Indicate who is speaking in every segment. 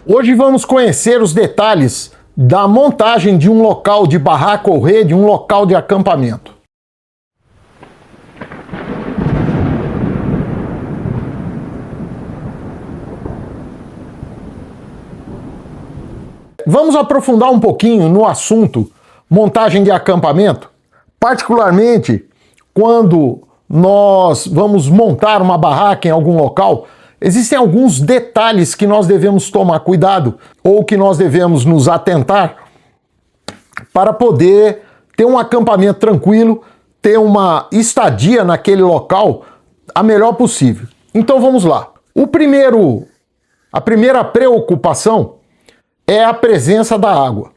Speaker 1: Hoje vamos conhecer os detalhes da montagem de um local de barraca ou rede, um local de acampamento. Vamos aprofundar um pouquinho no assunto montagem de acampamento, particularmente quando nós vamos montar uma barraca em algum local. Existem alguns detalhes que nós devemos tomar cuidado ou que nós devemos nos atentar para poder ter um acampamento tranquilo, ter uma estadia naquele local a melhor possível. Então vamos lá. A primeira preocupação é a presença da água.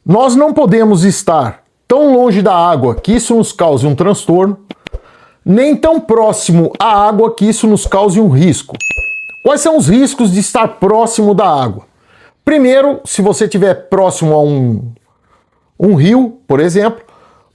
Speaker 1: Nós não podemos estar tão longe da água que isso nos cause um transtorno, nem tão próximo à água que isso nos cause um risco. Quais são os riscos de estar próximo da água? Primeiro, se você estiver próximo a um rio, por exemplo,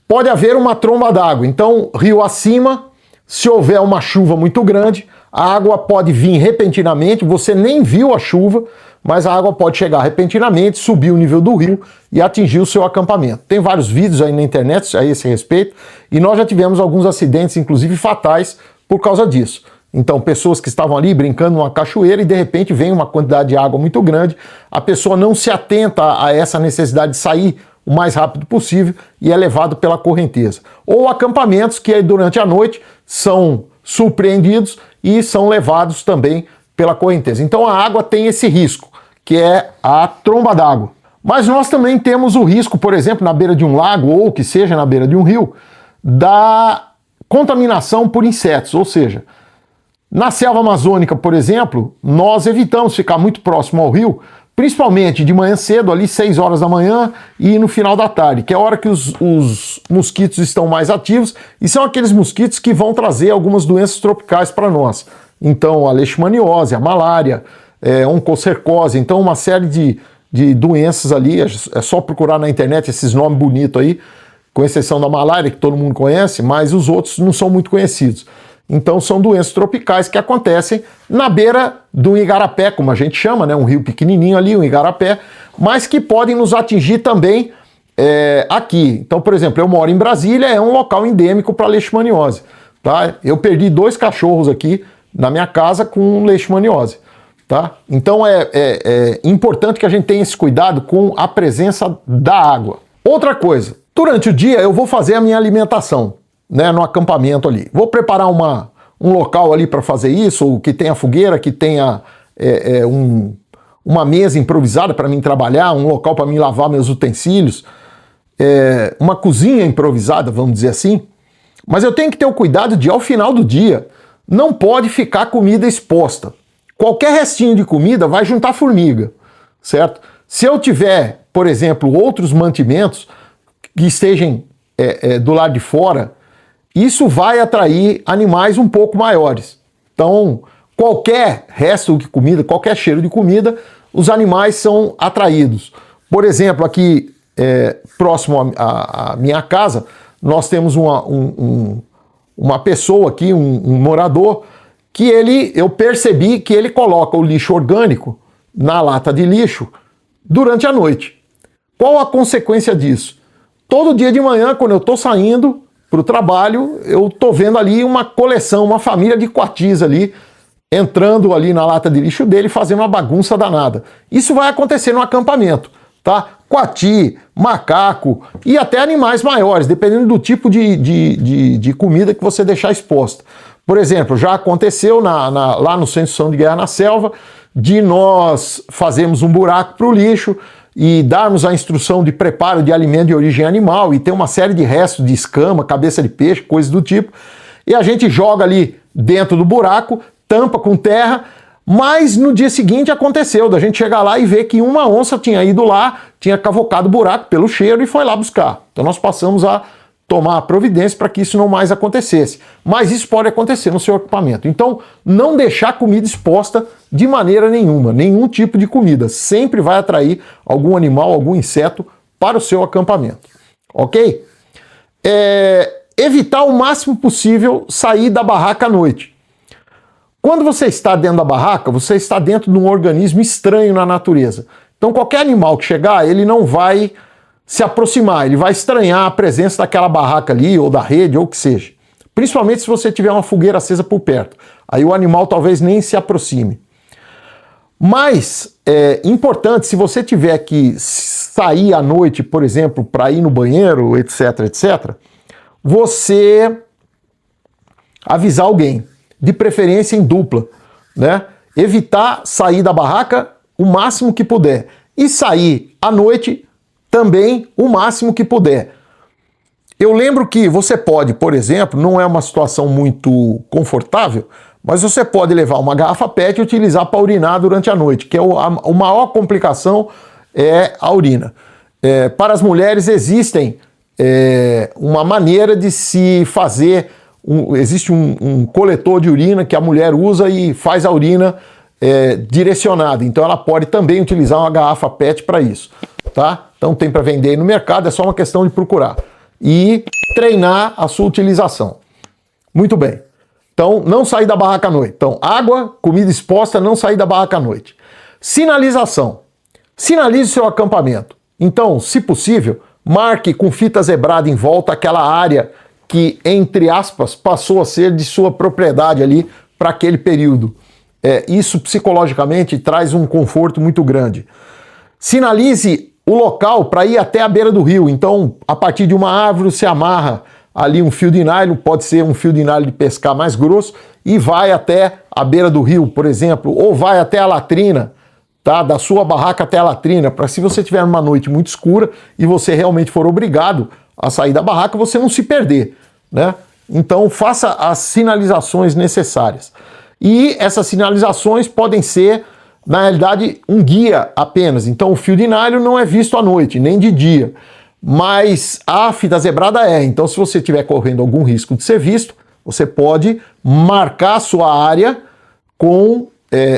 Speaker 1: pode haver uma tromba d'água. Então, rio acima, se houver uma chuva muito grande, a água pode vir repentinamente, você nem viu a chuva, mas a água pode chegar repentinamente, subir o nível do rio e atingir o seu acampamento. Tem vários vídeos aí na internet a esse respeito, e nós já tivemos alguns acidentes, inclusive fatais, por causa disso. Então, pessoas que estavam ali brincando numa cachoeira e de repente vem uma quantidade de água muito grande, a pessoa não se atenta a essa necessidade de sair o mais rápido possível e é levado pela correnteza. Ou acampamentos que durante a noite são surpreendidos e são levados também pela correnteza. Então a água tem esse risco, que é a tromba d'água. Mas nós também temos o risco, por exemplo, na beira de um lago ou que seja na beira de um rio, da contaminação por insetos, ou seja, na selva amazônica, por exemplo, nós evitamos ficar muito próximo ao rio, principalmente de manhã cedo, ali 6 horas da manhã e no final da tarde, que é a hora que os mosquitos estão mais ativos e são aqueles mosquitos que vão trazer algumas doenças tropicais para nós. Então, a leishmaniose, a malária, oncocercose, então uma série de doenças ali, é só procurar na internet esses nomes bonitos aí, com exceção da malária, que todo mundo conhece, mas os outros não são muito conhecidos. Então são doenças tropicais que acontecem na beira do igarapé, como a gente chama, né? Um rio pequenininho ali, um igarapé, mas que podem nos atingir também aqui. Então, por exemplo, eu moro em Brasília, é um local endêmico para leishmaniose. Tá? Eu perdi 2 cachorros aqui na minha casa com leishmaniose. Tá? Então é importante que a gente tenha esse cuidado com a presença da água. Outra coisa, durante o dia eu vou fazer a minha alimentação, né, no acampamento ali. Vou preparar um local ali para fazer isso, ou que tenha fogueira, que tenha uma mesa improvisada para mim trabalhar, um local para mim lavar meus utensílios, uma cozinha improvisada, vamos dizer assim. Mas eu tenho que ter o cuidado de, ao final do dia, não pode ficar comida exposta. Qualquer restinho de comida vai juntar formiga, certo? Se eu tiver, por exemplo, outros mantimentos que estejam do lado de fora, isso vai atrair animais um pouco maiores. Então, qualquer resto de comida, qualquer cheiro de comida, os animais são atraídos. Por exemplo, aqui próximo à minha casa, nós temos uma pessoa aqui, um morador, que eu percebi que ele coloca o lixo orgânico na lata de lixo durante a noite. Qual a consequência disso? Todo dia de manhã, quando eu estou saindo para o trabalho, eu estou vendo ali uma coleção, uma família de coatis ali, entrando ali na lata de lixo dele, fazendo uma bagunça danada. Isso vai acontecer no acampamento, tá? Coati, macaco e até animais maiores, dependendo do tipo de comida que você deixar exposta. Por exemplo, já aconteceu lá no Centro de Ação de Guerra na Selva, de nós fazermos um buraco para o lixo e darmos a instrução de preparo de alimento de origem animal e tem uma série de restos de escama, cabeça de peixe, coisas do tipo, e a gente joga ali dentro do buraco, tampa com terra, mas no dia seguinte aconteceu da gente chegar lá e ver que uma onça tinha ido lá, tinha cavocado o buraco pelo cheiro e foi lá buscar. Então nós passamos a tomar a providência para que isso não mais acontecesse. Mas isso pode acontecer no seu equipamento. Então, não deixar comida exposta de maneira nenhuma, nenhum tipo de comida. Sempre vai atrair algum animal, algum inseto para o seu acampamento. Ok? Evitar o máximo possível sair da barraca à noite. Quando você está dentro da barraca, você está dentro de um organismo estranho na natureza. Então qualquer animal que chegar, ele não vai se aproximar, ele vai estranhar a presença daquela barraca ali, ou da rede, ou o que seja. Principalmente se você tiver uma fogueira acesa por perto. Aí o animal talvez nem se aproxime. Mas é importante, se você tiver que sair à noite, por exemplo, para ir no banheiro, etc, etc, você avisar alguém, de preferência em dupla, né? Evitar sair da barraca o máximo que puder. E sair à noite também o máximo que puder. Eu lembro que você pode, por exemplo, não é uma situação muito confortável, mas você pode levar uma garrafa PET e utilizar para urinar durante a noite, que é a maior complicação é a urina. Para as mulheres existem uma maneira de se fazer, existe um coletor de urina que a mulher usa e faz a urina direcionada, então ela pode também utilizar uma garrafa PET para isso, tá? Então tem para vender no mercado, é só uma questão de procurar e treinar a sua utilização. Muito bem. Então, não sair da barraca à noite. Então, água, comida exposta, não sair da barraca à noite. Sinalização. Sinalize seu acampamento. Então, se possível, marque com fita zebrada em volta aquela área que, entre aspas, passou a ser de sua propriedade ali para aquele período. Isso psicologicamente traz um conforto muito grande. Sinalize o local para ir até a beira do rio. Então, a partir de uma árvore, você amarra ali um fio de nylon, pode ser um fio de nylon de pescar mais grosso, e vai até a beira do rio, por exemplo, ou vai até a latrina, tá? Da sua barraca até a latrina, para se você tiver uma noite muito escura e você realmente for obrigado a sair da barraca, você não se perder, né? Então faça as sinalizações necessárias. E essas sinalizações podem ser, na realidade, um guia apenas. Então o fio de nylon não é visto à noite, nem de dia. Mas a fita zebrada é. Então se você estiver correndo algum risco de ser visto, você pode marcar a sua área com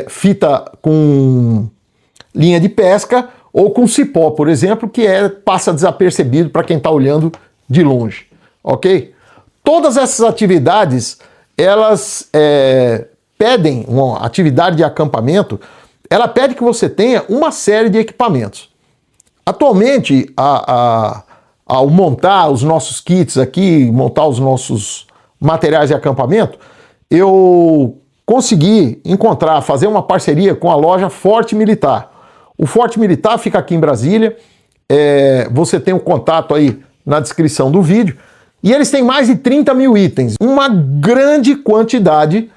Speaker 1: fita, com linha de pesca ou com cipó, por exemplo, que passa desapercebido para quem está olhando de longe, ok? Todas essas atividades, elas pedem, uma atividade de acampamento, ela pede que você tenha uma série de equipamentos. Atualmente, ao montar os nossos kits aqui, montar os nossos materiais de acampamento, eu consegui fazer uma parceria com a loja Forte Militar. O Forte Militar fica aqui em Brasília, você tem o contato aí na descrição do vídeo, e eles têm mais de 30 mil itens, uma grande quantidade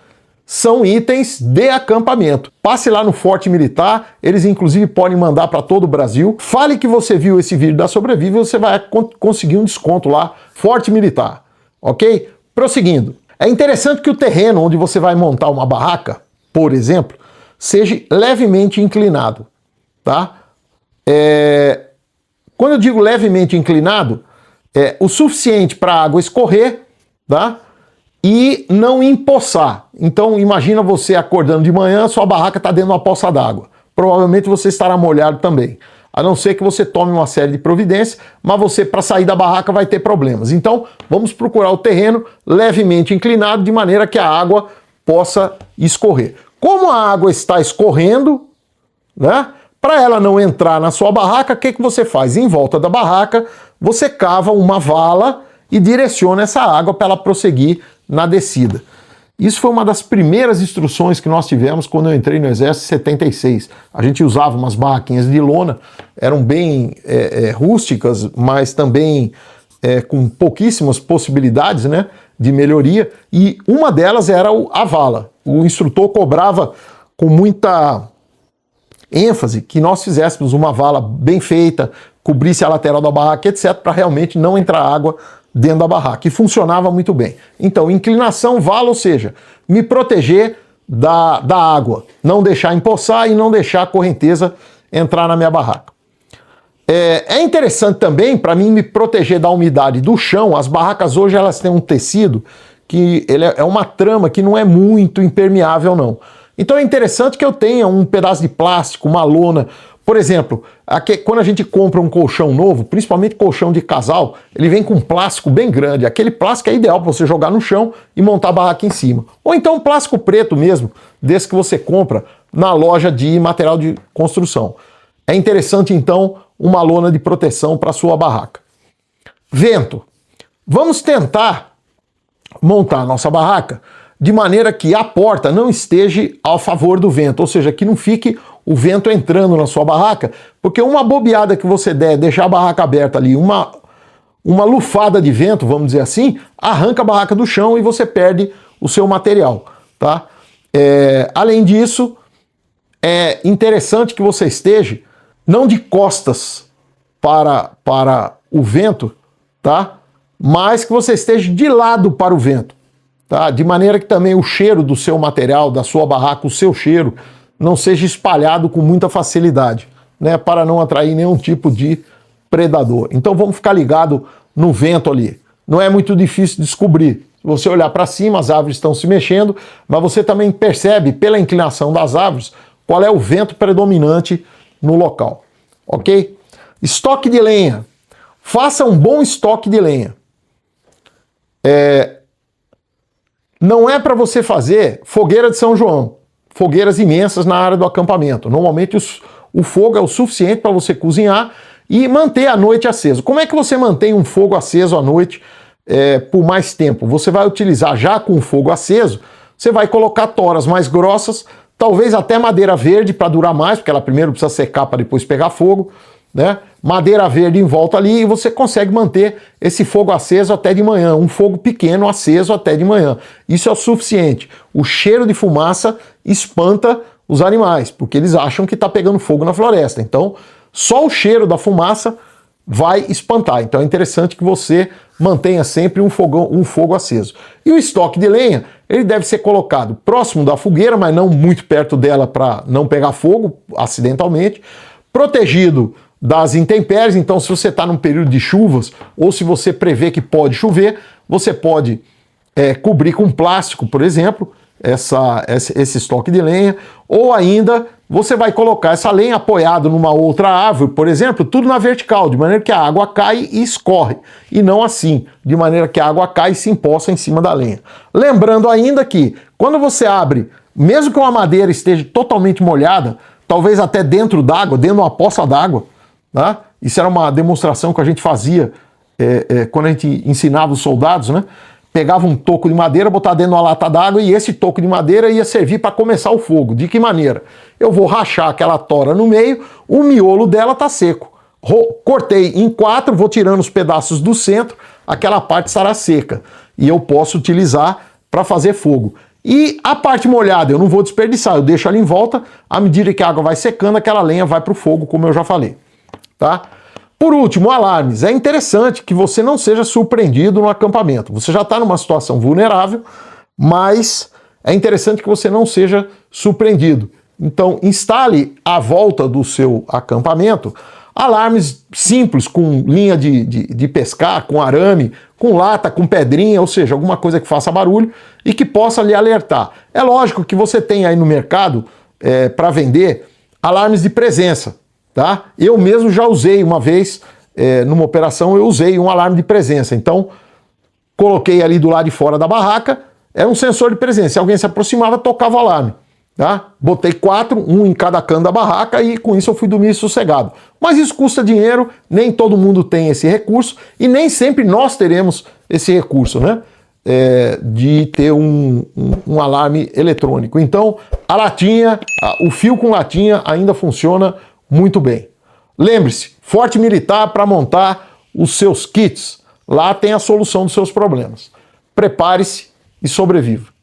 Speaker 1: são itens de acampamento. Passe lá no Forte Militar, eles inclusive podem mandar para todo o Brasil. Fale que você viu esse vídeo da Sobrevive e você vai conseguir um desconto lá, Forte Militar, ok? Prosseguindo. É interessante que o terreno onde você vai montar uma barraca, por exemplo, seja levemente inclinado, tá? Quando eu digo levemente inclinado, é o suficiente para a água escorrer, tá? E não empoçar. Então imagina você acordando de manhã, sua barraca está dentro de uma poça d'água. Provavelmente você estará molhado também. A não ser que você tome uma série de providências, mas você, para sair da barraca, vai ter problemas. Então vamos procurar o terreno levemente inclinado, de maneira que a água possa escorrer. Como a água está escorrendo, né? Para ela não entrar na sua barraca, o que você faz? Em volta da barraca, você cava uma vala e direciona essa água para ela prosseguir na descida. Isso foi uma das primeiras instruções que nós tivemos quando eu entrei no Exército em 76. A gente usava umas barraquinhas de lona, eram bem rústicas, mas também com pouquíssimas possibilidades, né, de melhoria, e uma delas era a vala. O instrutor cobrava com muita ênfase que nós fizéssemos uma vala bem feita, cobrisse a lateral da barraca, etc., para realmente não entrar água dentro da barraca, e funcionava muito bem. Então, inclinação, vala, ou seja, me proteger da água, não deixar empoçar e não deixar a correnteza entrar na minha barraca. É interessante também, para mim, me proteger da umidade do chão. As barracas hoje elas têm um tecido que ele é uma trama que não é muito impermeável, não. Então é interessante que eu tenha um pedaço de plástico, uma lona, Por exemplo, quando a gente compra um colchão novo, principalmente colchão de casal, ele vem com um plástico bem grande. Aquele plástico é ideal para você jogar no chão e montar a barraca em cima. Ou então um plástico preto mesmo, desse que você compra na loja de material de construção. É interessante, então, uma lona de proteção para a sua barraca. Vento. Vamos tentar montar a nossa barraca de maneira que a porta não esteja a favor do vento, ou seja, que não fique o vento entrando na sua barraca, porque uma bobeada que você der, deixar a barraca aberta ali, uma lufada de vento, vamos dizer assim, arranca a barraca do chão e você perde o seu material, tá? Além disso, é interessante que você esteja não de costas para o vento, tá? Mas que você esteja de lado para o vento, tá? De maneira que também o cheiro do seu material, da sua barraca, o seu cheiro, não seja espalhado com muita facilidade, né? Para não atrair nenhum tipo de predador. Então vamos ficar ligado no vento ali. Não é muito difícil descobrir. Se você olhar para cima, as árvores estão se mexendo, mas você também percebe pela inclinação das árvores qual é o vento predominante no local, ok? Estoque de lenha. Faça um bom estoque de lenha. Não é para você fazer fogueira de São João, fogueiras imensas na área do acampamento. Normalmente o fogo é o suficiente para você cozinhar e manter a noite aceso. Como é que você mantém um fogo aceso à noite por mais tempo? Você vai utilizar já com o fogo aceso, você vai colocar toras mais grossas, talvez até madeira verde para durar mais, porque ela primeiro precisa secar para depois pegar fogo, né? Madeira verde em volta ali e você consegue manter esse fogo aceso até de manhã, um fogo pequeno aceso até de manhã. Isso é o suficiente. O cheiro de fumaça espanta os animais, porque eles acham que está pegando fogo na floresta. Então, só o cheiro da fumaça vai espantar. Então é interessante que você mantenha sempre um fogo aceso. E o estoque de lenha, ele deve ser colocado próximo da fogueira, mas não muito perto dela para não pegar fogo acidentalmente, protegido das intempéries. Então, se você está num período de chuvas ou se você prevê que pode chover, você pode cobrir com plástico, por exemplo, esse estoque de lenha, ou ainda você vai colocar essa lenha apoiada numa outra árvore, por exemplo, tudo na vertical, de maneira que a água cai e escorre, e não assim, de maneira que a água cai e se empoça em cima da lenha. Lembrando ainda que, quando você abre, mesmo que uma madeira esteja totalmente molhada, talvez até dentro d'água, dentro de uma poça d'água, tá? Isso era uma demonstração que a gente fazia quando a gente ensinava os soldados, né? Pegava um toco de madeira, botava dentro de uma lata d'água e esse toco de madeira ia servir para começar o fogo. De que maneira? Eu vou rachar aquela tora no meio, o miolo dela tá seco. Cortei em 4, vou tirando os pedaços do centro, aquela parte estará seca. E eu posso utilizar para fazer fogo. E a parte molhada eu não vou desperdiçar, eu deixo ela em volta, à medida que a água vai secando, aquela lenha vai para o fogo, como eu já falei. Tá? Por último, alarmes. É interessante que você não seja surpreendido no acampamento. Você já está numa situação vulnerável, mas é interessante que você não seja surpreendido. Então, instale à volta do seu acampamento alarmes simples, com linha de pescar, com arame, com lata, com pedrinha, ou seja, alguma coisa que faça barulho e que possa lhe alertar. É lógico que você tem aí no mercado, para vender, alarmes de presença. Tá? Eu mesmo já usei uma vez, numa operação, eu usei um alarme de presença. Então, coloquei ali do lado de fora da barraca, era um sensor de presença. Se alguém se aproximava, tocava o alarme. Tá? Botei 4, um em cada canto da barraca e com isso eu fui dormir sossegado. Mas isso custa dinheiro, nem todo mundo tem esse recurso e nem sempre nós teremos esse recurso, né? De ter um alarme eletrônico. Então, a latinha, o fio com latinha ainda funciona muito bem. Lembre-se, Forte Militar para montar os seus kits. Lá tem a solução dos seus problemas. Prepare-se e sobreviva.